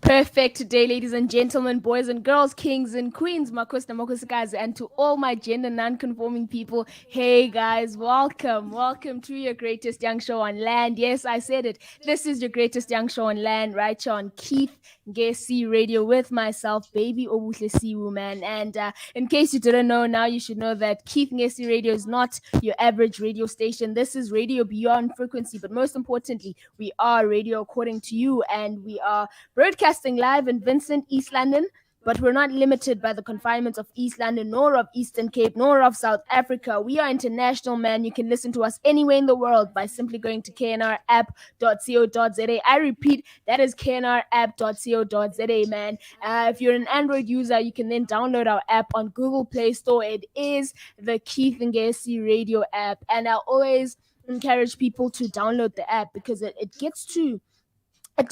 perfect day, ladies and gentlemen, boys and girls, kings and queens, makosta makosikazi, and to all my gender non-conforming people. Hey guys, welcome to your greatest young show on land. Yes, I said it. This is your greatest young show on land, right here on Nkqe Radio with myself, Baby Obuhle Sihu, man. And in case you didn't know, now you should know that Nkqe Radio is not your average radio station. This is radio beyond frequency, but most importantly, we are radio according to you, and we are broadcasting live in Vincent, East London, but we're not limited by the confinements of East London, nor of Eastern Cape, nor of South Africa. We are international, man. You can listen to us anywhere in the world by simply going to knrapp.co.za. I repeat, that is knrapp.co.za, man. If you're an Android user, you can then download our app on Google Play Store. It is the Nkqe Radio app, and I always encourage people to download the app because it gets to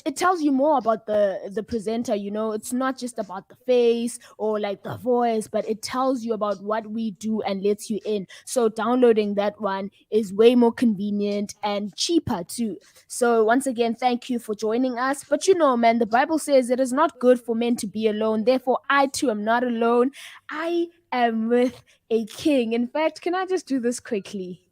it tells you more about the presenter. It's not just about the face or like the voice, but it tells you about what we do and lets you in. So downloading that one is way more convenient and cheaper too. So once again, thank you for joining us. But man, the Bible says it is not good for men to be alone. Therefore, I too am not alone. I am with a king. In fact, can I just do this quickly?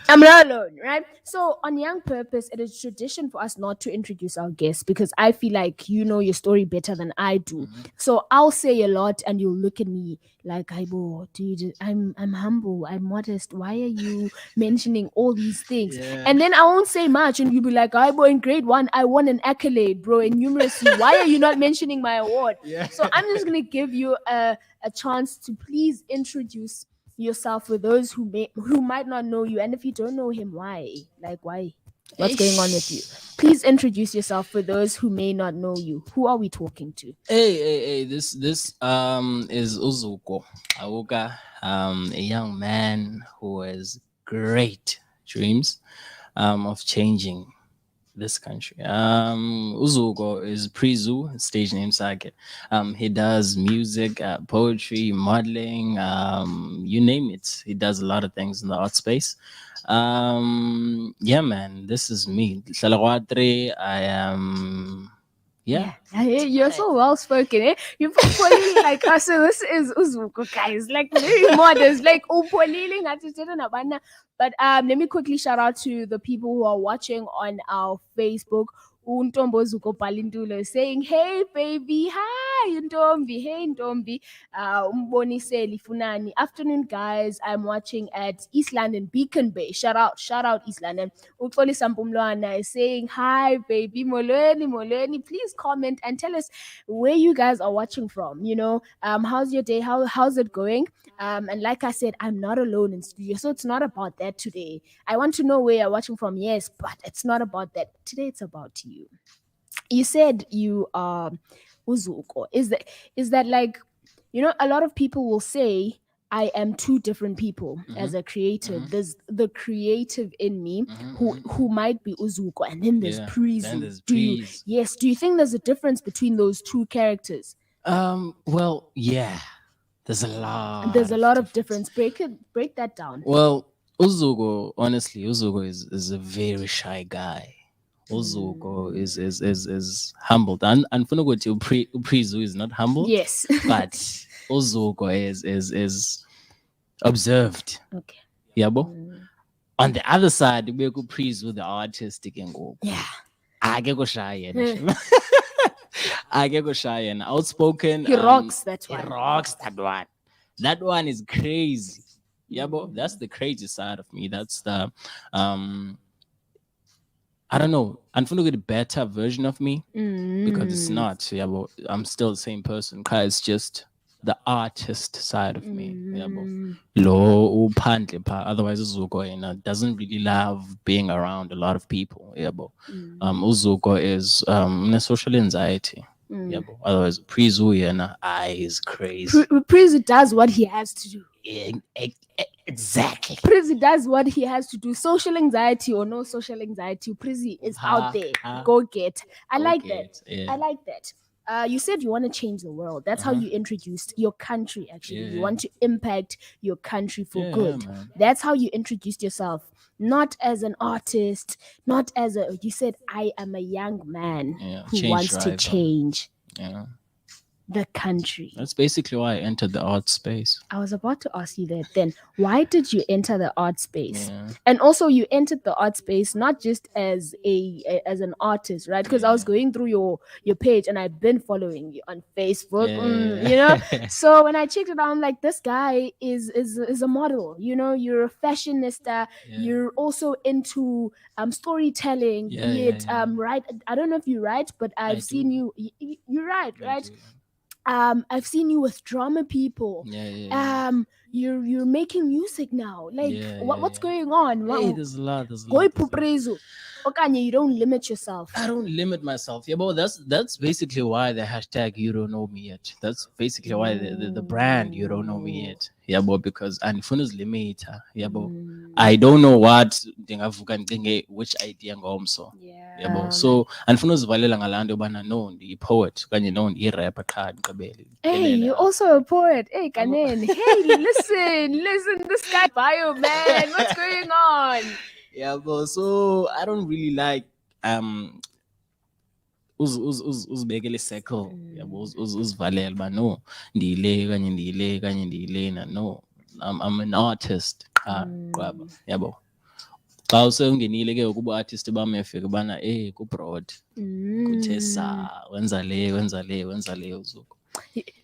I'm not alone, right? So on Young Purpose, it is tradition for us not to introduce our guests because I feel like you know your story better than I do. So I'll say a lot and you'll look at me like, Aibo, dude, I'm humble, I'm modest. Why are you mentioning all these things? Yeah. And then I won't say much and you'll be like, Aibo, in grade 1, I won an accolade, bro, in numeracy. Why are you not mentioning my award? Yeah. So I'm just going to give you a chance to please introduce yourself for those who might not know you, and if you don't know him, why what's going on with you? Please introduce yourself for those who may not know you. Who are we talking to? Hey, this is Zuko Xauka, a young man who has great dreams of changing this country. Zuko is Prizu, stage name Sake. He does music, poetry, modeling, you name it. He does a lot of things in the art space. Yeah, man, this is me. I am. Yeah. You're so well spoken, eh? You're probably like us. So this is Zuko, guys. Like very modest, like but let me quickly shout out to the people who are watching on our Facebook. Untombo Zuko Palindulo saying, "Hey baby, hi Ntombi, hey Ntombi, Umbonise Lifunani. Afternoon, guys. I'm watching at East London Beacon Bay. Shout out East London. Utfoli Sampumloana is saying, hi baby, Molweni. Please comment and tell us where you guys are watching from. How's your day? How's it going? And like I said, I'm not alone in studio, so it's not about that today. I want to know where you're watching from, yes, but it's not about that. Today it's about you. You said you are Uzuko. Is that like, a lot of people will say I am two different people as a creative. There's the creative in me who might be Uzuko, and then there's Prizu. Then there's Priz. Do you think there's a difference between those two characters? Well, yeah. There's a lot. There's a lot of difference. Break that down. Well, Uzuko, honestly, Uzuko is a very shy guy. Uzuko is humbled. And Funugochi Prizu is not humble. Yes. But Uzuko is observed. Okay. Yabo? On the other side, we go Prizu the artistic and go. Yeah. I get go shy. I get go shy and outspoken. He rocks that one. He rocks that one. That one is crazy. Yabo? That's the crazy side of me. That's the I don't know. I'm going to get a better version of me because it's not. Yeah, but I'm still the same person. Cause it's just the artist side of me. Yeah, but otherwise Uzuko doesn't really love being around a lot of people. Yeah, but Uzuko is social anxiety. Yeah, but otherwise Prizu is crazy. Prizu does what he has to do. Exactly. Prizi does what he has to do. Social anxiety or no social anxiety, Prizi is out there. Go get. I like that. Yeah. I like that. You said you want to change the world. That's how you introduced your country, actually. You want to impact your country for good. Man. That's how you introduced yourself. not as an artist, not as a, you said, I am a young man who change wants to driver. change Yeah. the country. That's basically why I entered the art space. I was about to ask you that then. Why did you enter the art space? Yeah. And also you entered the art space not just as as an artist, right? Because I was going through your page and I've been following you on Facebook, you know. So when I checked it out, I'm like, this guy is a model. You know, you're a fashionista. You're also into storytelling, be it right. I don't know if you write, but I've seen you. You write, right? I've seen you with drama people. You're making music now. Like what's going on? Hey, there's a lot. Okanye, you don't limit yourself. I don't limit myself. Yeah, but that's basically why the hashtag you don't know me yet. That's basically why the brand you don't know me yet. Yeah, but because andifuna's limiter. Yeah, but I don't know what which idea ngomso. Yeah, but so andifuna's valela ngalando bana no ndi poet kanye no ndi rapper qha ngqibele. Hey, you're also a poet. Hey, Kanene. Hey, listen, this guy bio man. What's going on? Yeah, but so I don't really like uzibekele circle yabo uzivalele ba no ndiyile kanye ndiyilena no I'm an artist qaba yabo xa usengenile ke ukuba artist bamefika bana ku broad kuthe sa wenza le Zuko.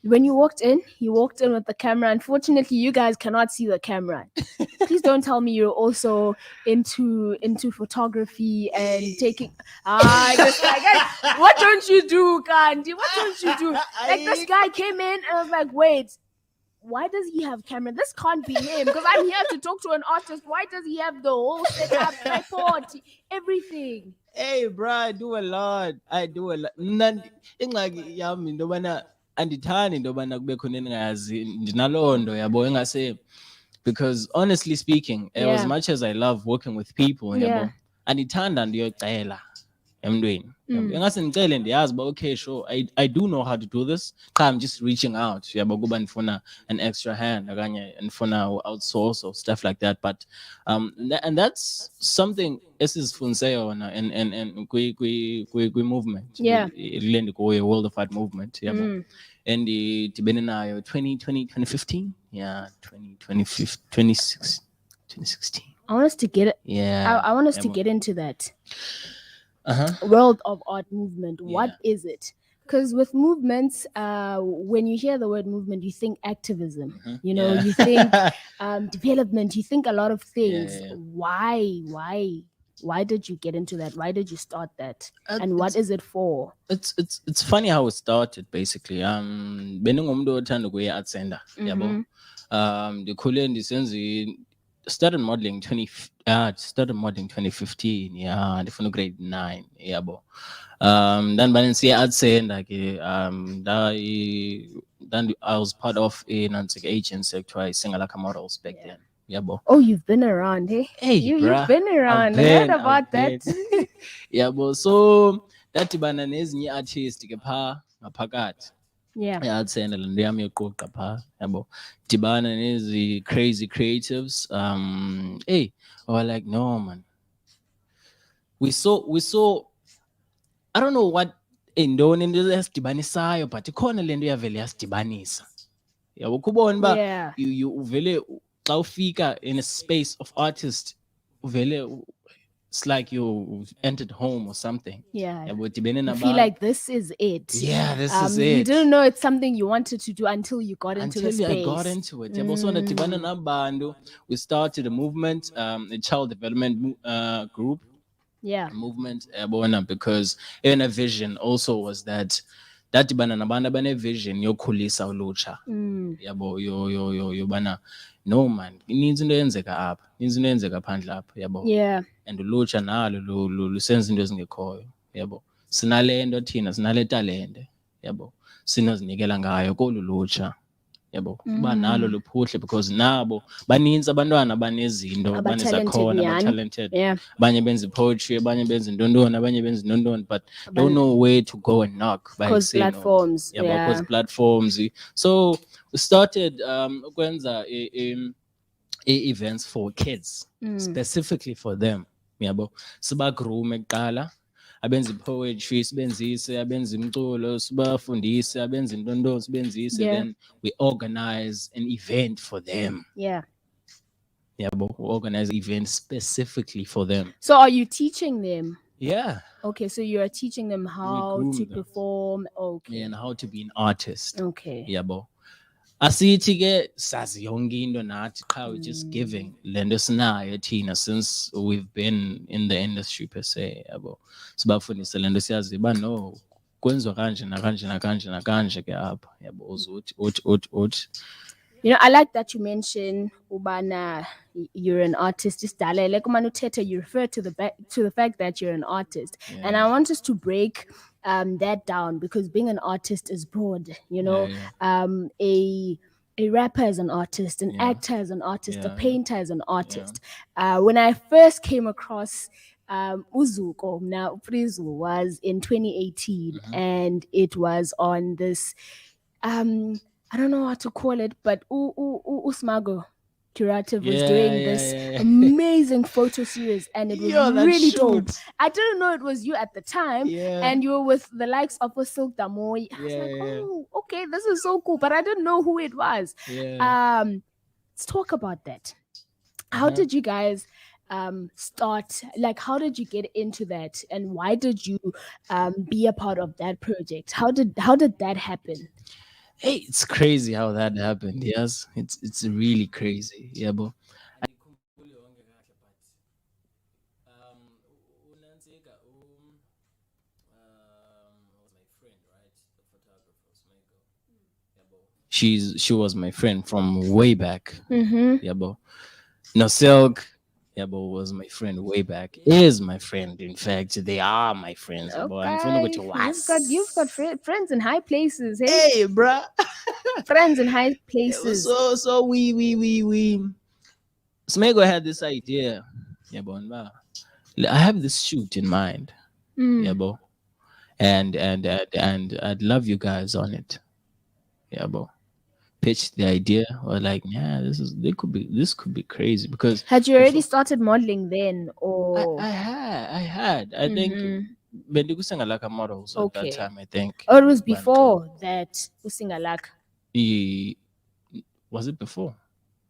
When you walked in with the camera. Unfortunately, you guys cannot see the camera. Please don't tell me you're also into photography and taking this guy. What don't you do, Gandhi? What don't you do? Like this guy came in and I was like, wait, why does he have camera? This can't be him because I'm here to talk to an artist. Why does he have the whole setup, tripod, everything? Hey, bro, I do a lot. Ingxaki yami into bana andithandi into yobana kube khona endingayazi ndinaloo nto yabo engase, because honestly speaking, as much as I love working with people yabo andithanda ndiyocela emntweni engase ndicele ndiyazi uba okay sure I do know how to do this, I'm just reaching out yabo kuba ndifuna an extra hand okanye ndifuna outsource or stuff like that, but and that's something esizifundise yona and kwi-movement le ndikuyo World of Art movement yabo and ndibene nayo 2015 2016. I want us to get it. I want us to get into that World of Art movement. What is it? Because with movements, when you hear the word movement, you think activism. You know, you think development. You think a lot of things. Why did you get into that? Why did you start that? And what is it for? It's funny how it started basically. Beningumntu othanda ukuya art center, yabo. Ndikhule ndisenza started modeling 2015. Yeah, ndifuna grade 9 yabo. Then banisiya art center ke then I was part of a agency ekuthiwa Singalaka Models back then. Yabo. Oh, you've been around, hey? You've been around. I heard about that. Yabo. So datibana nezinye artist ke pha ngaphakathi. Art center le nto yami yoqoqa pha yabo. Dibana nezi crazy creatives. We were like, no man. We saw I don't know what indoni into yasidibanisayo, but ikhona le nto yavele yasidibanisa. Yabo kubona ba you uvele xa ufika in a space of artists uvele it's like you entered home or something. You feel like this is it. This is it. You didn't know it's something you wanted to do until you got into the space. I got into it. We started a movement, a child development group. Movement, because even a vision also was that dibana nabantu abane vision yokhulisa ulutsha. Yabo yo bana no man, ininzi into yenzeka apha, ininzi into yenzeka phandle apha yabo. And ulutsha nalo lusenza into ezingekhoyo yabo. Sinalento thina, sinale talente yabo. Sinozinikela ngayo kolu lutsha yabo. Ba nalo luphuhle because nabo baninzi abantwana abanezinto, abanezakhono, talented. Abanye benza poetry, abanye benza intondoni, abanye benza intondoni, but don't know where to go and knock. Because platforms. Because platforms. So we started ukwenza events for kids, specifically for them. Yabo. Sibagroom ekuqala, abenza poetry, sibenzise, abenza imculo, sibafundise, abenza intondo, sibenzise. Then we organize an event for them. Yeah. Yabo. We organize an event specifically for them. So are you teaching them? Yeah. Okay, so you are teaching them how to perform. Okay. And how to be an artist. Okay. Yabo. Asithi ke sazi yonke into nathi qha we're just giving lento sinayo thina since we've been in the industry per se yabo sibafundise lento siyazi ba no kwenziwa kanje nakanje nakanje nakanje ke apha yabo uthi. You know, I like that you mention ubana you're an artist. You refer to the fact that you're an artist, and I want us to break that down because being an artist is broad. You know, a rapper is an artist, an actor is an artist, a painter is an artist. When I first came across Zuko, now Frizu, was in 2018, and it was on this I don't know what to call it, but Usmago Curative was doing this amazing photo series, and it was really dope. I didn't know it was you at the time, and you were with the likes of Silk Damoy. I was like, oh, okay, this is so cool, but I didn't know who it was. Let's talk about that. How did you guys start? Like, how did you get into that, and why did you be a part of that project? How did that happen? Hey, it's crazy how that happened. Yes, it's really crazy. Yeah, but she was my friend from way back. Yeah, but no Silk. Yeah, but was my friend way back. Is my friend. In fact, they are my friends. Okay. You've got friends in high places. Hey, bruh. Friends in high places. So we Smego had this idea. Yeah, but I have this shoot in mind. Yeah, but and I'd love you guys on it. Yeah, but pitched the idea or like, this could be crazy because had you already started modeling then, or I had I think bendikusengala models at that time. I think it was before that usingalaka. Was it before?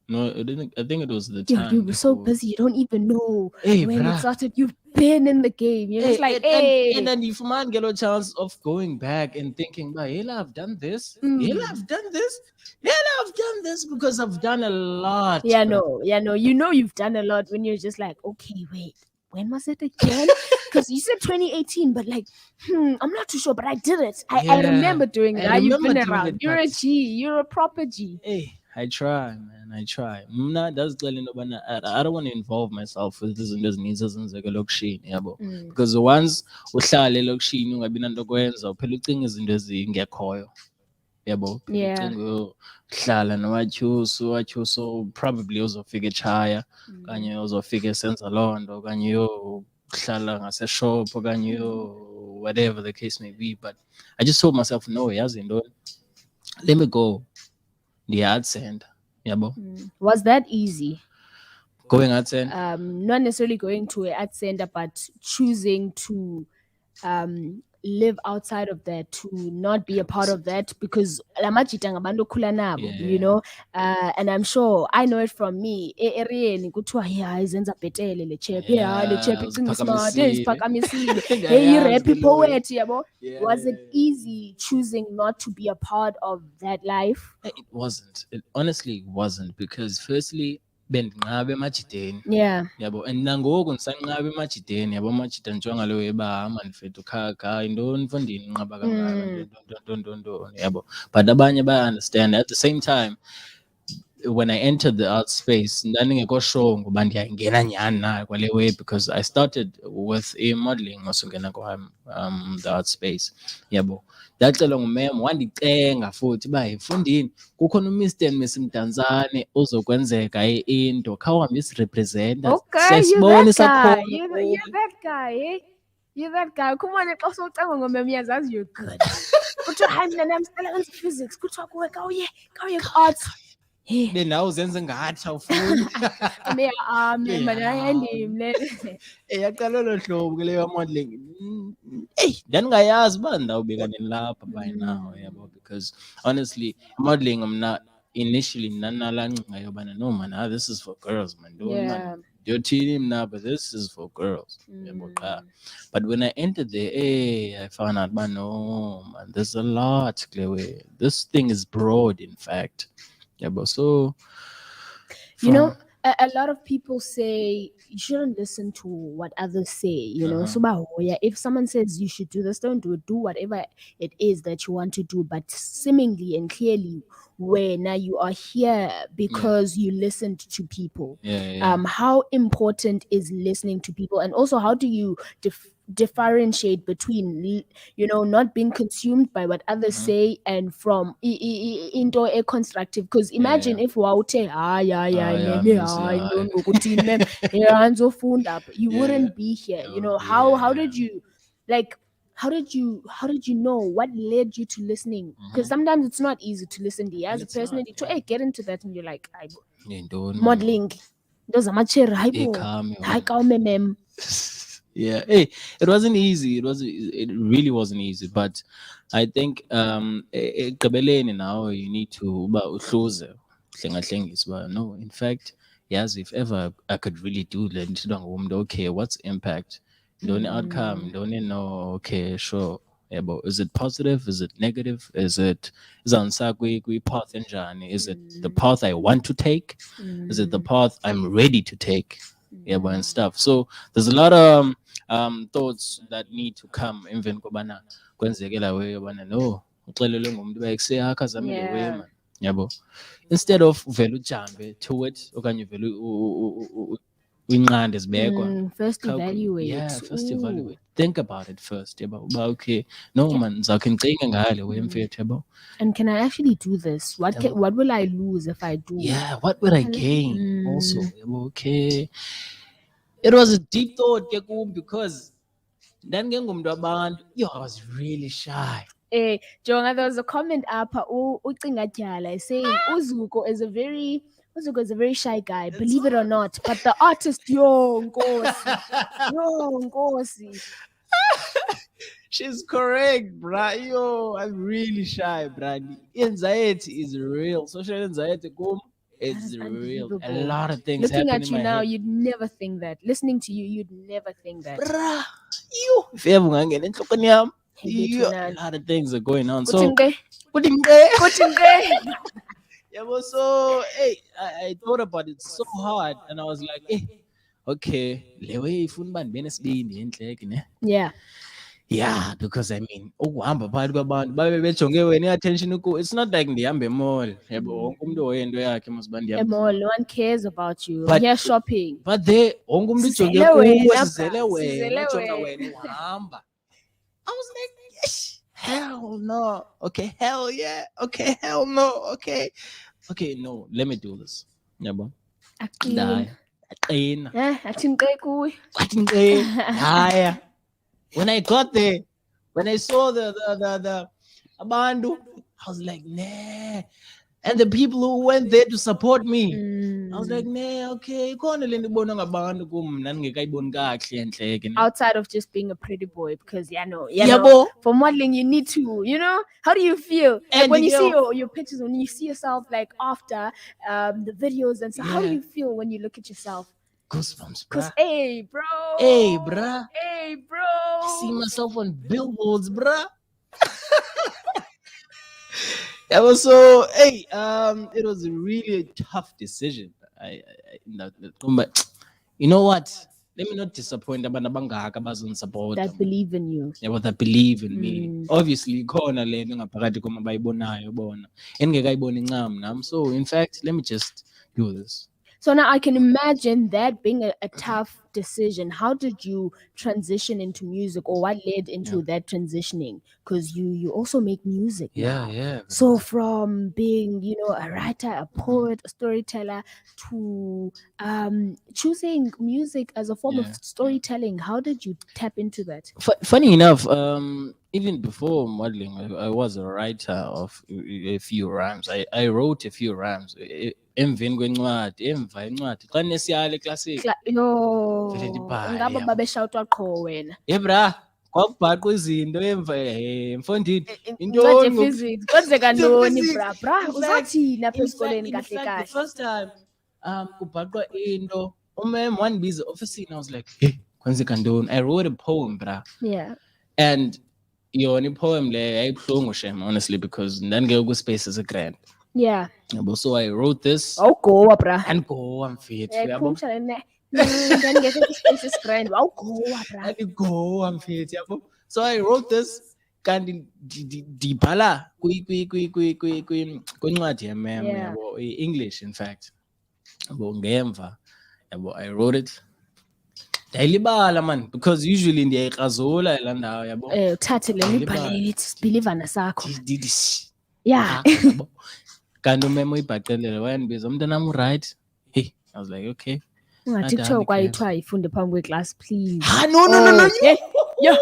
No, I didn't. I think it was the time. You were so busy, you don't even know when it started. You've been in the game. You're just like, and then if man get a chance of going back and thinking, I've done this. I've done this. I've done this because I've done a lot. No. You know you've done a lot when you're just like, okay, wait, when was it again? Because you said 2018, but like, I'm not too sure, but I did it. I remember doing it. You've been around. You're a G. You're a proper G. Hey, I try, man. I try. I don't want to involve myself with this and this needs because once uhlale elokishini ungabi nanto kwenza uphela ucinga izinto ezingekhoyo. Yabo. Uhlala nowatyuso probably uzofika eChaya kanye uzofika esenza loo nto kanye uhlala ngaseshop okanye whatever the case may be. But I just told myself, no, yazi ntoni, let me go. The ad send. Yabo. Was that easy? Going ad send? Not necessarily going to an ad sender, but choosing to live outside of that, to not be a part of that, because you know, and I'm sure I know it from me. Was it easy choosing not to be a part of that life? It wasn't. It honestly wasn't, because firstly, bendinqabe emajideni. Yabo, and nangoku ndisanqabe emajideni. Yabo, amajida njonga lo ebahamba ndifethu khakha intoni mfondini nqaba kangaka yabo. But abanye understand. At the same time, when I entered the art space, ndandingekho sure ngoba ndiyayingena nyhani na kwale way, because I started with modeling masungena kwam the art space. Yabo, ndacelwa ngumem wandicenga futhi uba yifundini kukhona uMr and Miss Mdantsane ozokwenzeka into khawuhambe isirepresenta. Okay, you're that guy, eh? You're that guy. Come on, xa usocenga ngomem uyazazi you're good. Kuthiwa hayi mna nam sicela wenza physics. Kuthiwa kuwe kawuye arts. Now zenze ngathi awufuni. Yaqala lo hlobo ke leyo modeling. Ndandingayazi uba ndawubeka nilapha by now, yabo, because honestly modeling mna initially ndandinalaa ngcinga yobana no man, this is for girls man, don't man. Ndiyothini mna, but this is for girls. Yabo qha. But when I entered there, I found out, man, no man, there's a lot kule way. This thing is broad, in fact. Yabo, so you know, a lot of people say you shouldn't listen to what others say, you know. So if someone says you should do this, don't do it. Do whatever it is that you want to do, but seemingly and clearly where now you are here because you listened to people. How important is listening to people, and also how do you differentiate between, you know, not being consumed by what others say and from into a constructive? Because imagine if wawuthe you wouldn't be here, you know. How did you, like, how did you know what led you to listening? Because sometimes it's not easy to listen to as a person to get into that, and you're like, modeling those yeah, hey, it wasn't easy. It really wasn't easy. But I think ekugqibeleni now you need to uhluze hlengahlengisa. No, in fact, yes, if ever I could really do that, okay, what's impact? Don't outcome, don't know, okay, sure. Yeah, but is it positive? Is it negative? Is it path njani? Is it the path I want to take? Is it the path I'm ready to take? Yeah, but and stuff. So there's a lot of thoughts that need to come even kobana kwenzekela weyo bana no uxelelwe ngumuntu bayekuse akazamile weyo man, yabo, instead of vele ujambe to it okanye vele uyinqande zibekwa. First evaluate. Think about it first, yabo. Okay, no man, zakhe ngicinge ngale weyo mfethu, yabo. And can I actually do this? What will I lose if I do? Yeah, what will I gain also? Yabo, okay. It was a deep thought because then I was really shy. Jonga, there was a comment up saying Zuko is a very shy guy, believe it or not. But the artist, Nkqe. She's correct, bruh. I'm really shy, bruh. Anxiety is real. Social anxiety, it's real. A lot of things looking happen at you now, you'd never think that. Listening to you, you'd never think that. Bruh, if you ever get into a lot of things are going on. So, so hey, I thought about it so hard, and I was like, hey, okay, yeah, because I mean, attention. It's not like the mall. Mall, no one cares about you. But you're shopping. But they I was like, yes, hell no. Okay, hell yeah. Okay, hell no. Okay, no, let me do this. When I got there, when I saw the Abandu, I was like, nah. And the people who went there to support me, I was like, nah, okay. Outside of just being a pretty boy, because know, for modeling you need to, how do you feel? Like when you see your pictures, when you see yourself like after the videos and so, how do you feel when you look at yourself? Goosebumps, bruh. Hey, bro. I see myself on billboards, bruh. It was so, it was really a tough decision. But you know what? Let me not disappoint that believe in you. Yeah, but that believe in me. Obviously, so in fact, let me just do this. So now I can imagine that being a tough decision. How did you transition into music, or what led into that transitioning? Because you also make music now. Yeah. So from being, a writer, a poet, a storyteller, to choosing music as a form of storytelling, how did you tap into that? Funny enough, even before modeling, I was a writer of a few rhymes. I wrote a few rhymes. Emveni kwencwadi, emva incwadi. Xa nesiyala eklasini, vele Yo, ndibhale, ngaba yabo. babeshawutwa qho wena. Bra, kwakubhaqwa izinto emva mfondini. Incwadi Intoni ngoku? yephysics kwenzeka The ntoni physics. bra In fact, uzathini apha in fact, esikolweni in kahle fact, the kahle. first time kubhaqwa into, umem wandibiza ofisini. I was like, hey, kwenzeka ntoni? I wrote a poem, bra. Yeah. And yona ipoem leyo yayibuhlungu shem, honestly, because ndandingekho kwispace esigrand. Yeah. So I wrote this Awugowa bra. and go mfethu, yabo. Khumsha ne ndangekho kwispace esigrand awugowa bra. And go mfethu, yabo. So I wrote this kanti ndibhala kwincwadi yemem, Yeah. yabo, English in fact. Yabo ngemva, yabo, I wrote it. Ndayilibala man, because usually ndiyayikrazula la ndawo, yabo. Uthathe le uyibhalele isibhilivana sakho. Yeah. Yabo. Kanti umem uyibhaqelele wayandibiza, umntanam uright. Hey, I was like, okay. Ungathi kuthiwa kwayithiwa ifunde phambi kweclass, please. No. Yeah. Yo,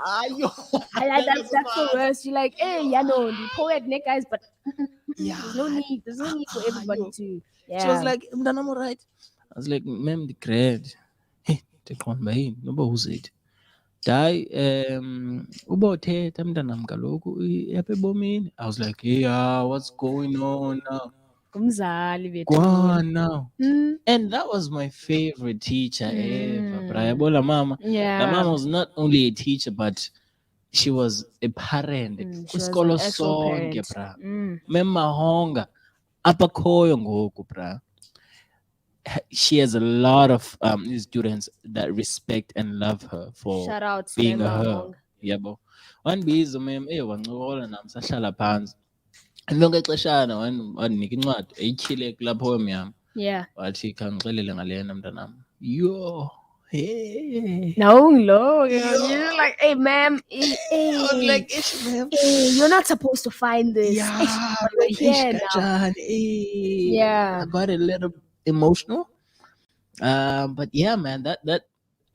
ayo. That's the worst. You're like, hey, the poet, ne guys, but Yeah. there's no need for everybody to. Yeah. She was like, mntanam uright. I was like, ma'am, the grade. Hey, ndiqonda yini noba uzithi. Hayi, ubothetha mntanam kaloku apha ebomini. I was like, yeah, what's going on now? Kumzali bethu. Go on now. And that was my favorite teacher ever. But I la mama. Yeah. La mama was not only a teacher, but she was a parent. She was an actual parent. Bra. Memahonga. Apa khoyo ngoku, bra. She has a lot of students that respect and love her for Shout out being Mema her. Hong. Yabo. Wandibiza mem wancokola nami sahlala phansi. Lonke ixeshana wandinika incwadi eyityhile kulaa poem yam. Yeah. Wathi khangixelele ngalena mntanam. Yo. Hey. No, you're like, hey, ma'am, hey, I was like, ma'am. Hey, you're not supposed to find this. Yeah, But here now. Yeah. I got a little emotional. But yeah, man, that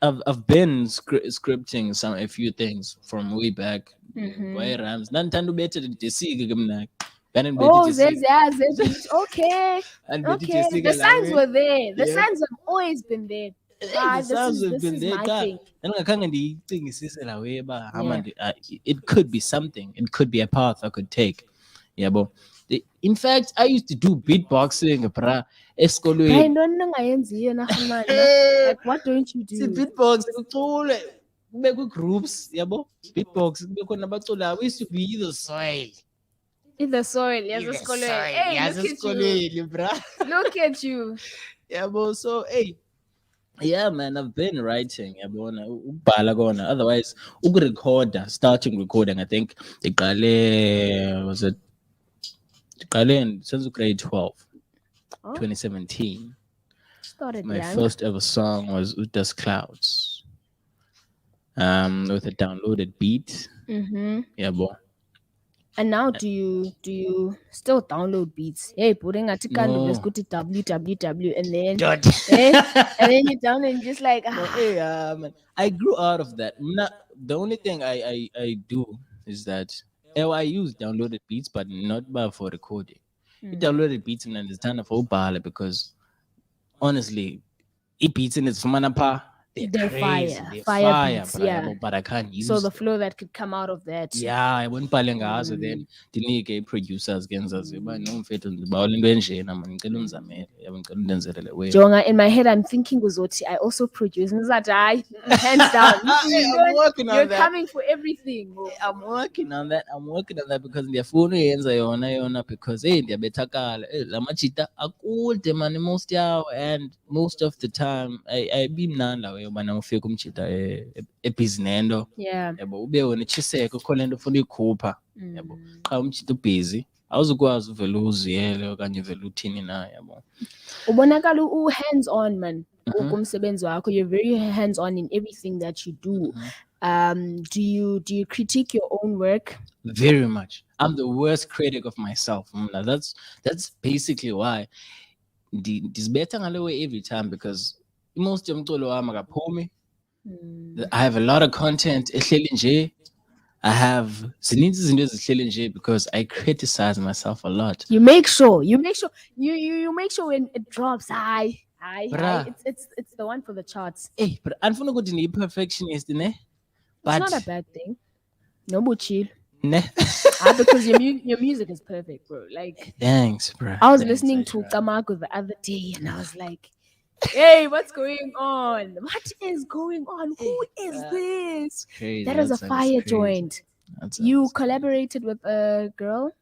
I've been scripting a few things from way back. Why rhymes? Nantandu better the sig mna. Oh, there's okay. Okay. The signs were there. The signs have always been there. This is my thing. It could be something. It could be a path I could take. Yeah, but in fact, I used to do beatboxing, bra. Like, what don't you do? Beatboxing, groups, yabo. Beatboxing, we used to be the soil. In the soil, yes, the soil. Hey, look at you. Yabo, so hey. Yeah, man, I've been writing. Otherwise, starting recording, I think was it since grade 12, 2017. Started My young. first ever song was Uda's Clouds. With a downloaded beat. Yeah, boy. And now do you still download beats? Hey, putting a ticket No. just go to www and then and then you download and just like man, I grew out of that. The only thing I do is that I use downloaded beats, but not for recording. Downloaded beats and understand for bala because honestly, it beats in its manapa. They're crazy. Fire beats, yeah. But I can't use so the flow that could come out of that. Yeah, I went palengazo then dinike producers genzazi ba nomfethu ndibawula into enjena man ngicela unzamele yabo ngicela undenzele way. Jonga, in my head I'm thinking Uzoti, I also produce and that hands down. I'm working on You're that. coming for everything. I'm working on that because ndiyafuna uyenza yona because ndiyabethakala la machita akude man most yawo and most of the time I be mnanda we bana ufika umchita ebusinendo. Yeah. Yabo ube wona chiseko khona lento ufuna ikhupha. Yabo xa umchita busy awuzukwazi uvela uziyele okanye uvela uthini na yabo. Ubonakala hands on man. You're very hands on in everything that you do. Do you critique your own work? Very much. I'm the worst critic of myself. That's basically why this better ngale way every time because most yomculo wami akaphumi I have a lot of content ehleli nje. I have zininzi izinto ezihleli nje because I criticize myself a lot. You make sure you make sure when it drops, Bruh. it's the one for the charts. Hey, but andifuna ukuthi ndiyi-perfectionist ne, It's but not a bad thing. No chill. ne. Because your music is perfect, bro. Like, Thanks, bruh. I was Thanks, listening I to try. Kamako the other day, and I was like, "Hey, what's going on? What is going on? Who is this? It's crazy. That is a song fire crazy. joint." That You song is collaborated with a girl.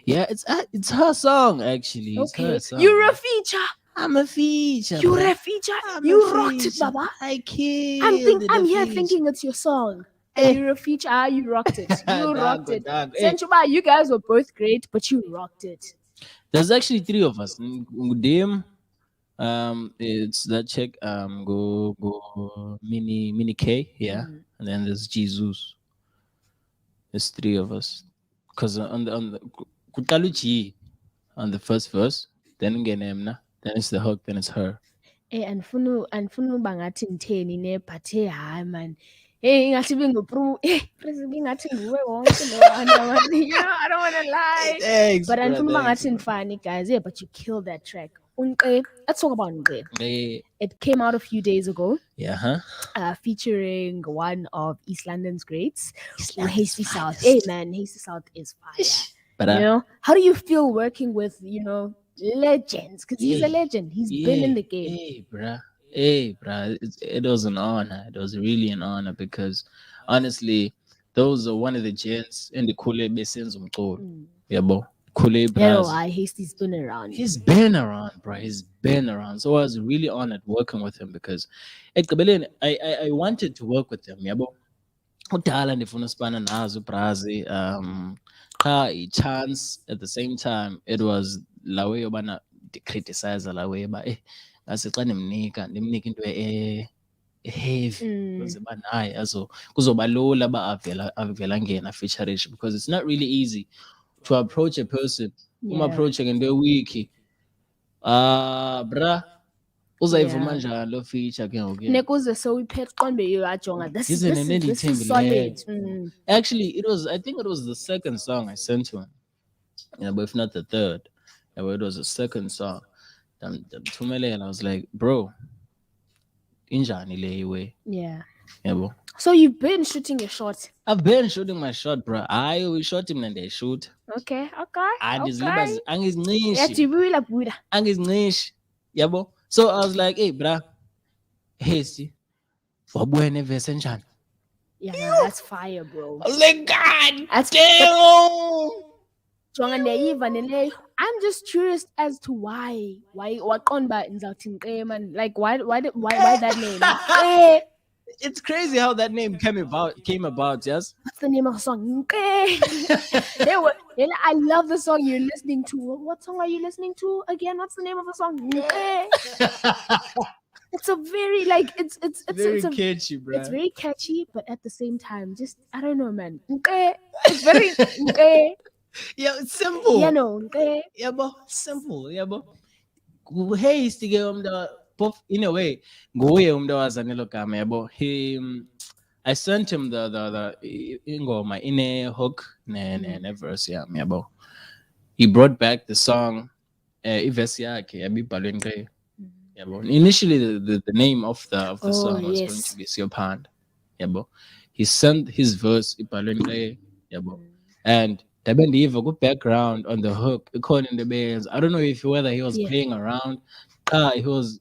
Yeah, it's her song actually. It's Okay, her song. you're a feature. I'm a feature. You're bruh. a feature. I'm You a rocked it, feature. Baba. I killed it. I'm a here feature. thinking it's your song. Eh. You're a feature. You rocked it. You rocked it. Dog. Senchuba, you guys were both great, but you rocked it. There's actually 3 of us. Ngudem, it's that chick. Go mini K, yeah, and then there's Jesus. There's 3 of us. Cause on the Kutalu G on the first verse, then Ngenemna, then it's the hook, then it's her. Andifuna bangathi ngitheni ne but hayi man. Hey, ingathi bingupru. Praise ingathi nguwe wonke lo wana man. You know, I don't want to lie. Thanks, But bruh, andifuna thanks, bangathi bruh. nifani guys. Yeah, but you killed that track. Nkqe. Let's talk about Nkqe. Eh, It came out a few days ago. Yeah, Featuring one of East London's greats, London's Hasty South. finest. Hey man, Hasty South is fire. But You know, how do you feel working with legends? Because he's a Yeah. legend. He's been in the game. Hey, bruh. It was an honor. It was really an honor because honestly, those are one of the gents in the Kule Besens Umqolo. Yeah, bo. Kule Braz. Hasty's been around. He's been around, bro. He's been around. So I was really honored working with him because I wanted to work with him. Yabo. Udala ndifuna usibana nazo brazi. A chance at the same time it was la way yobana criticize la way ba ngase xa ndimnika into heavy because banaye azo kuzoba lula ba avela ngena featuring because it's not really easy to approach a person approaching into a week bra uzayivuma njani lo feature ke ngoku nekuze sewuyiphethe qombe uyajonga this is solid. Actually I think it was the second song I sent to him, but if not the third. But it was the second song. And I was like, bro, injani le way. Yeah, bro. So you've been shooting your shot. I've been shooting my shot, bro. We shot him and they shoot. Okay. Yabo. So I was like, hey, bro, hasty. Yeah, no, that's fire, bro. I was like, God, that's damn. I'm just curious as to why man, like why that name? It's crazy how that name came about. Yes. What's the name of the song? I love the song you're listening to. What song are you listening to again? What's the name of the song? It's a very it's very catchy, bro. It's very catchy, but at the same time, just I don't know, man. It's very yeah, it's simple. Yeah, no. Yeah, but simple. Yeah, but hey, in a way, I sent him the in a hook and a verse. Yeah, he brought back the song. Initially, the name of the song was going to be Siopand. He sent his verse. And Tabend good background on the hook, according to the bands. I don't know whether he was playing around. He was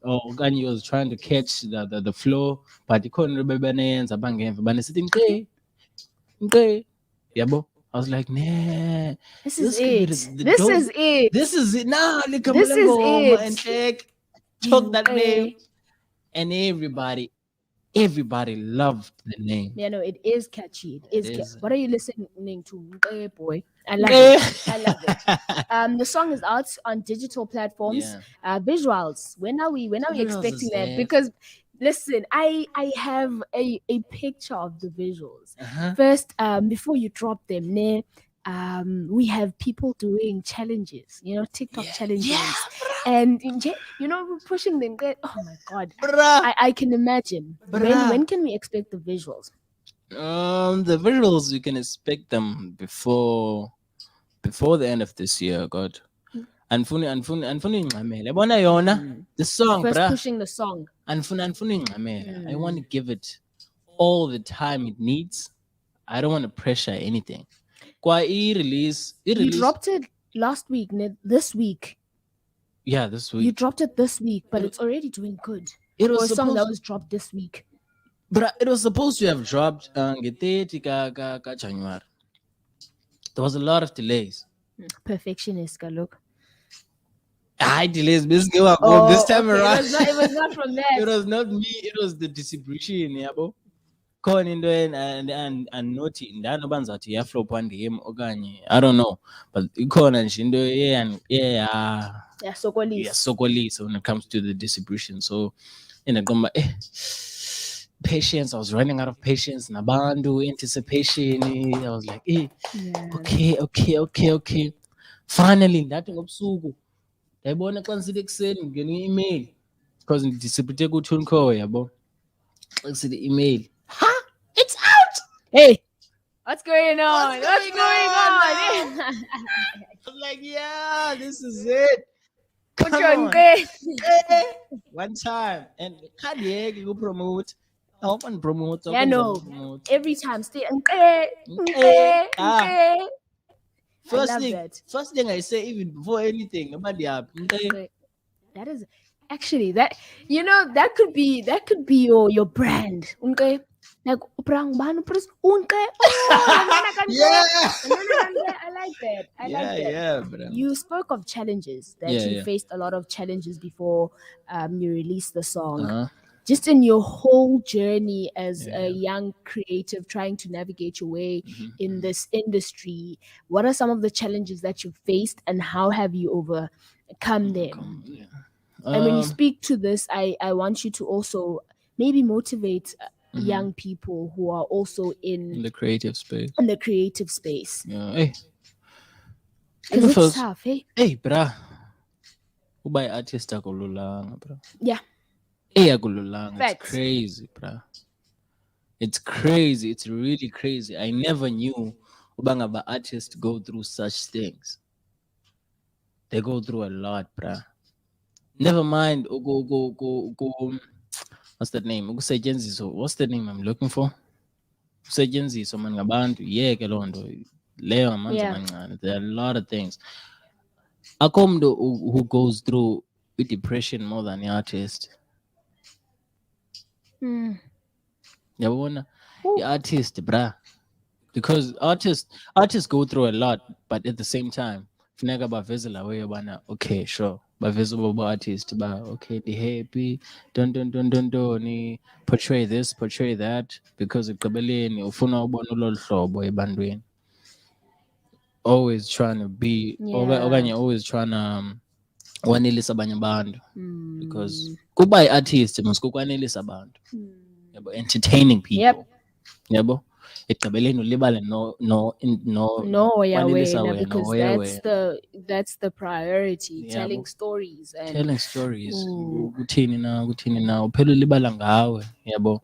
trying to catch the flow, but he couldn't remember names. But he's sitting Nkqe. I was like, nah. This is it. This is it. Nah, this is it. And took that name, and everybody loved the name. Yeah, no, it is catchy. It is. What are you listening to? Nkqe, boy, I love it. I love it. The song is out on digital platforms. Visuals. When are we expecting that? Because listen, I have a picture of the visuals. First, before you drop them, we have people doing challenges, TikTok challenges, and we're pushing them. Oh my God, Bruh. I can imagine. When can we expect the visuals? The visuals, you can expect them before the end of this year, God. Anfuni ingxamele. Yabona yona the song, First bruh. pushing the song. Anfuni ingxamele. I want to give it all the time it needs. I don't want to pressure anything. Kwa release. You dropped it last week, this week. Yeah, this week. You dropped it this week, but it's already doing good. It was For a song that was dropped this week. But it was supposed to have dropped nge-30 ka January. There was a lot of delays. Perfectionist, look. Delays. This time around. It was not from that. It was not me. It was the distribution, yabo. Khona into and nothi ndanoba ngizathi yaflopha ndim okanye I don't know, but ikhona nje into yasokolisa when it comes to the distribution. So inaqomba patience, I was running out of patience. Nabantu, anticipation. I was like, okay. Finally, ndathi ngobusuku ndayibona xa ndisithi ekuseni ngene i-email because ndidistribute ku-Nkqe, yabo. Xa ndisithi i-email, it's out. Hey, what's going on? What's going on? I was like, yeah, this is it. Put your Nkqe. One time, and can't promote. I want to promote. Yeah, no. Every time, stay Nkqe. First thing I say, even before anything, nobody up. That is actually that could be your brand. Nkqe. Like Nkqe. Yeah. I like that. I like that. Yeah, bro. You spoke of challenges that you faced a lot of challenges before you released the song. Just in your whole journey as a young creative trying to navigate your way in this industry, what are some of the challenges that you faced and how have you overcome them? And when you speak to this, I want you to also maybe motivate young people who are also in the creative space. Yeah. Hey. It's tough, hey? Hey, bruh. Uba artist akululanga, bruh. Yeah. It's crazy, bruh. It's crazy. It's really crazy. I never knew ubangaba artists go through such things. They go through a lot, bruh. Never mind. Go. What's that name? What's the name I'm looking for? Sejenziso man ngabantu yeke londo leyo amanzi amancane. There are a lot of things. Akomdo who goes through depression more than the artist. Yabona, the artist, bruh. Because artists go through a lot, but at the same time, funeka bavezela way bana, okay, sure. Bavezela artist, okay, be happy, don't portray this, portray that, because ekugqibeleni ufuna ubona ulolu hlobo ebantwini. Always trying to be okanye always trying to wanelisa abanye abantu, because kuba artist must kwanelisa abantu. Yabo, entertaining people. Yabo, ekugqibeleni ulibale no wena, because that's the priority. Telling stories kuthini na uphela ulibala ngawe, yabo,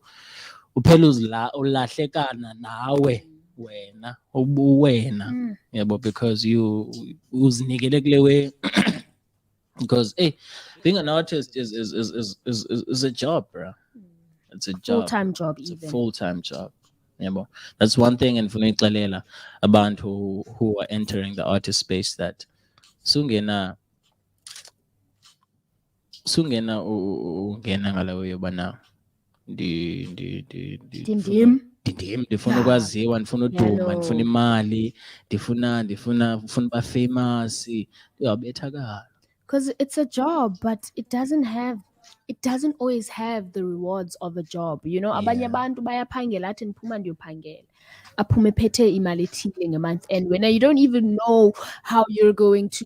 uphela ulahlekana nawe wena obuwena, yabo, because you uzinikele kule way. Because being an artist is a job, bro. It's a job. Full-time job. It's a full-time job. Yeah, that's one thing in Funikalela about who are entering the artist space, that sungena ungena ngalawo yobana ndifuna ukwaziwa, ndifuna uduma, ndifuna imali, ndifuna ba famous, uyabethakala. Because it's a job, but it doesn't always have the rewards of a job. Abanye abantu bayaphangela athi ndiphuma ndiyophangela, aphume phethe imali ethile ngemonth, and when you don't even know how you're going to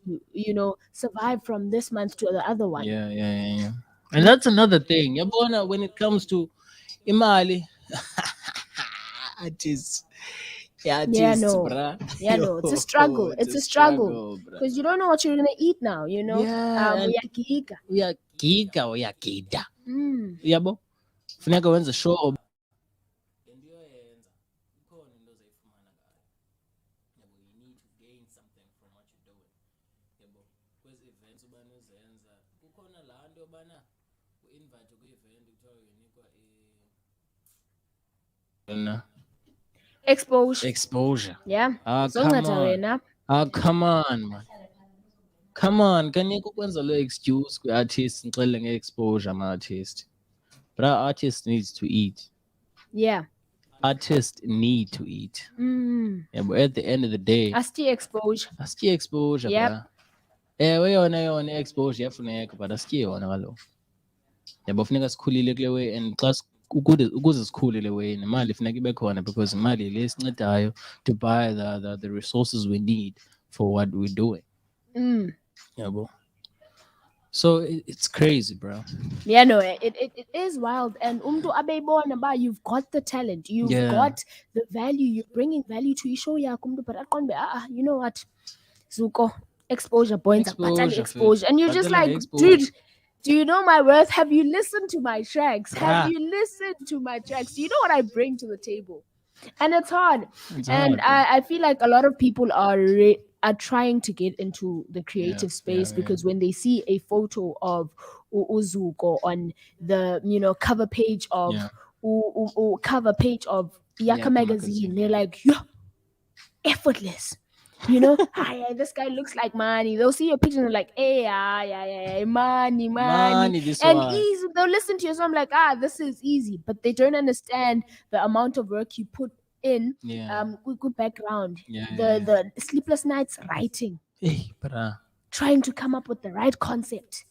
survive from this month to the other one. Yeah. And that's another thing, when it comes to imali, artists, Yeah, Yeah, artists, no. bruh. Yeah, no. It's a Yo, struggle. It's a struggle. bruh. Because you don't know what you're gonna eat now, you know? Yeah, and Uyagika. uyagida. Mm. Yabo. Funeka wenze sure Exposure. exposure. Yeah. Ah, So come ngata on. wena. Ah, come on, man. Come on, kanike ukwenza lo excuse kwi-artist ngixele nge-exposure ama-artist. But our artist needs to eat. Yeah. Artists need to eat. Mm. Yeah, but at the end of the day, Asti exposure. asiye exposure, Yep. bruh. Ewe yona exposure iyafuneka, but asiye yona kaloku. Yabo funeka sikhulile kule way, and xa ukuze sikhule le way, nemali funeka ibe khona, because imali le sincedayo to buy the resources we need for what we're doing. Mm. Yabo. So it's crazy, bro. Yeah, no, it is wild. And umdu abeyibona ba you've got the talent, you've Yeah. got the value, you're bringing value to ishow yakho umdu, but aqonde you know what, Zuko, exposure points, exposure, and you're just like, dude, do you know my worth? Have you listened to my tracks? Have you listened to my tracks? Do you know what I bring to the table? And it's hard. I feel like a lot of people are trying to get into the creative space because when they see a photo of Zuko on the cover page of Yaka magazine, they're like, yeah, effortless. Hi, this guy looks like money. They'll see your picture and they're like, hey, money. And easy. They'll listen to your song like, this is easy. But they don't understand the amount of work you put in. Good background. The sleepless nights writing. Trying to come up with the right concept.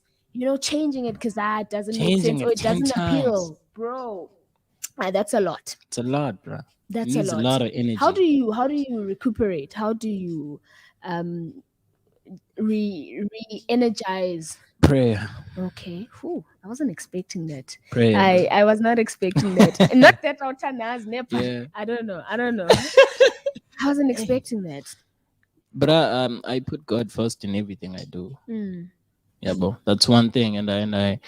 Changing it because that doesn't make sense or it doesn't appeal. Bro. That's a lot. It's a lot, bro. That's a lot of energy. How do you recuperate? How do you re-energize? Prayer. Okay. I wasn't expecting that. Prayer. I was not expecting that. Not that never. I don't know. I wasn't expecting that. But I put God first in everything I do. Yeah, bro. That's one thing. And I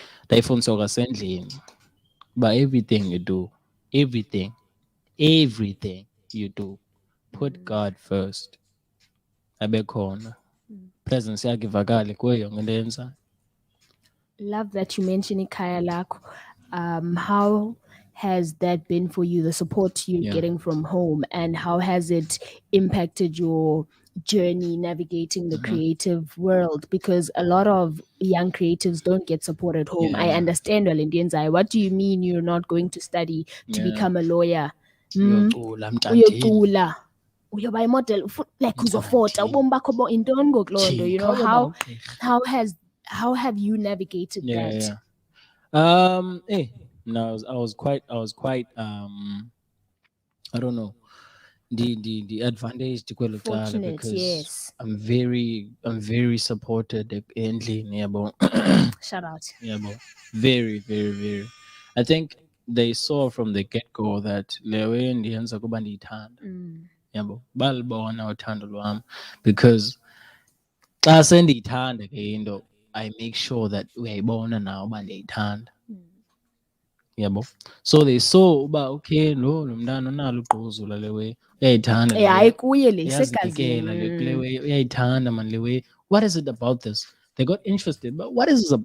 but everything you do, everything you do, put God first. Abekhona. Presence yakhe ivakale kuyo yonke into yenzayo. Love that you mentioned ikhaya lakho. How has that been for you, the support you're getting from home, and how has it impacted your journey navigating the creative world? Because a lot of young creatives don't get support at home. I understand, Walendenzai. What do you mean you're not going to study to become a lawyer? Uyocula. Uyoba model like uzofota ubomi bakho intoni ngokulondo, how have you navigated that? No, I was quite I don't know, the advantage to kwelo cala, because I'm very supported endlini yabo. Shout out. Yabo. Very, very, very. I think they saw from the get-go that lewe ndiyenza kuba ndiyithanda. Yabo. Balibona uthando lwam, because xa sendiyithanda ke into, I make sure that uyayibona nawe uba ndiyayithanda. Yabo. So they saw uba okay, lo mntana unalo ugquzula lewe, uyayithanda hayi kuye le segazini lewe, uyayithanda man lewe. What is it about this? They got interested, but what is it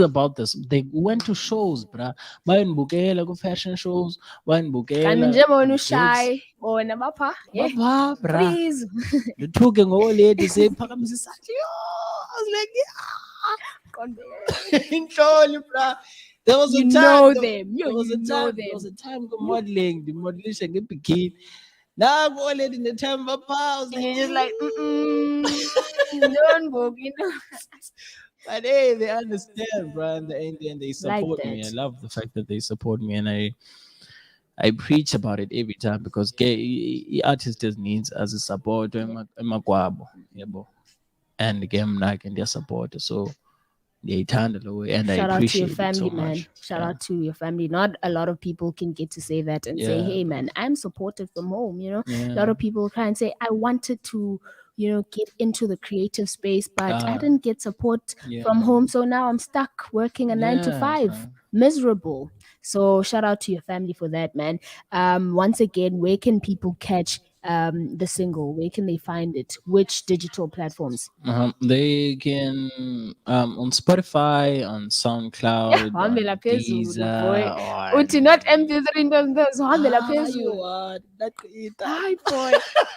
about this? They went to shows, bruh. Bayonibukela ku-fashion shows, bayonibukela. Kanti shy bona bapha. Bapha, bruh. Please. Ndithuke ngoledi sephakamise isandla. I was like, inhloli, bruh. There was a time modeling, the modeling bikini. Now I'm already in the time of pause. And you're just like, don't go, But hey, they understand, bro, and they support me. I love the fact that they support me, and I preach about it every time, because artist needs as a support and the game like and their support. So And I Shout out to your appreciate it family, so man. much. Shout out to your family. Not a lot of people can get to say that and say, hey, man, I'm supported from home. You know, a lot of people try and say, I wanted to, you know, get into the creative space, but I didn't get support from home. So now I'm stuck working a 9 to 5, miserable. So shout out to your family for that, man. Once again, where can people catch the single? Where can they find it? Which digital platforms? They can on Spotify, on SoundCloud, Hambela on phezulu boy. Deezer, Uthi not MP3 into hambela you phezulu. what? Hi boy.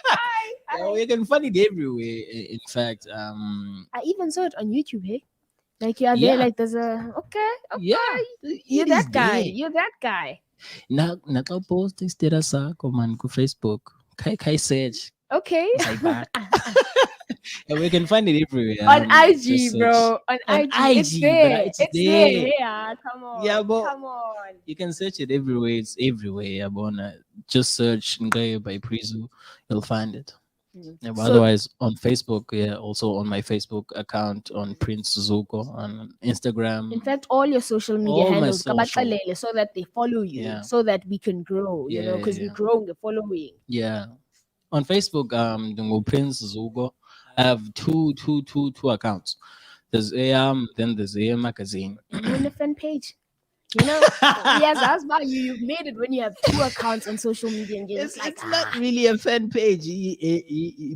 Hi. Yeah, you can find it everywhere. In fact, I even saw it on YouTube, hey? Like you are there, like there's a okay. You're that guy. You're that guy. Naka post status sakho man ku Facebook. Kai search. Okay. Yeah, we can find it everywhere. On IG, just search. bro. On IG. It's IG, there. It's It's there. there. Yeah, come on. Yeah, but come on. you can search it everywhere. It's everywhere. Yeah, but just search Nkqe by Prizu. You'll find it. Yeah, but otherwise, on Facebook, also on my Facebook account, on Prince Zuko, on Instagram. In fact, all your social media All my handles, social. so that they follow you, so that we can grow, you know, because we're growing the following. Yeah. On Facebook, Prince Zuko. I have two accounts. There's AM, then there's AM Magazine. And you're on the fan page. You know, yes, that's why you've made it when you have 2 accounts on social media and you're just like, it's not really a fan page.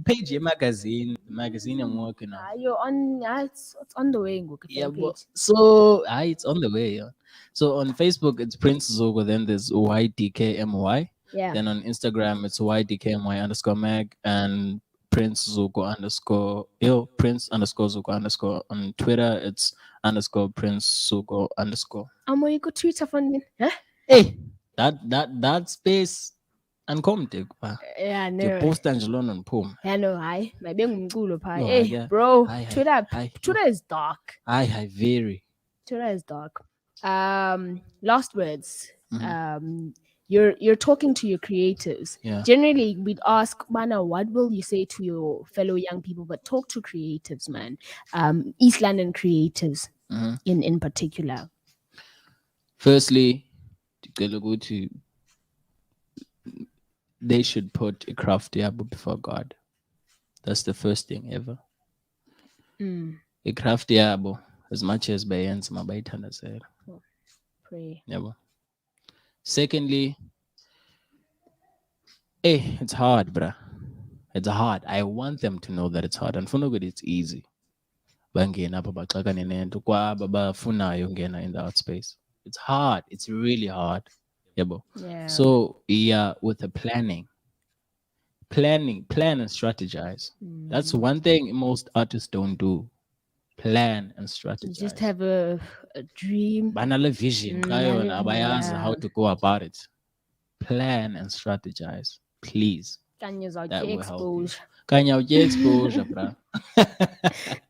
Page a magazine. The magazine I'm working on. You're on, it's on the way. Page. So it's on the way. Yeah. So on Facebook, it's Prince Zuko, then there's YDKMY. Yeah. Then on Instagram, it's YDKMY_mag and Prince Zuko _ Prince _Zuko _ on Twitter, it's _Prince Zuko _. You could Twitter for me. Huh? Hey, that space uncomfortable. Yeah, no. You post Angelon on Pum. Yeah, no, hi. My bang hey, bro. Twitter is dark. Hi, very. Twitter is dark. Last words. You're talking to your creatives. Generally, we'd ask, Mana, what will you say to your fellow young people? But talk to creatives, man. East London creatives in particular. Firstly, they should put a craft before God. That's the first thing ever. A craft as much as bayan's mabaitana. Pray. Secondly, it's hard, bruh. It's hard. I want them to know that it's hard. And for nobody, it's easy. In the art space. It's hard. It's really hard. Yeah. So with the planning, plan and strategize. That's one thing most artists don't do. Plan and strategize. Just have a dream. Banal vision. How to go about it. Plan and strategize. Please. That will help exposure, bro.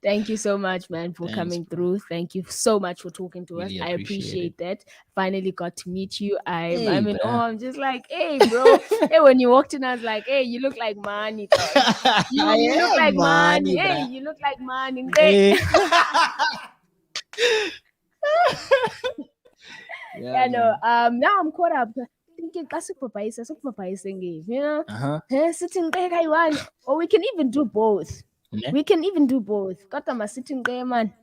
Thank you so much, man, for coming through. Thank you so much for talking to us. I appreciate that. Finally got to meet you. I'm in awe. I'm just like, hey, bro. Hey, when you walked in, I was like, hey, you look like money. You look like money. Hey, you look like money. Now I'm caught up. Thinking you know, sitting there, or we can even do both. We can even do both. Got them sitting there, man.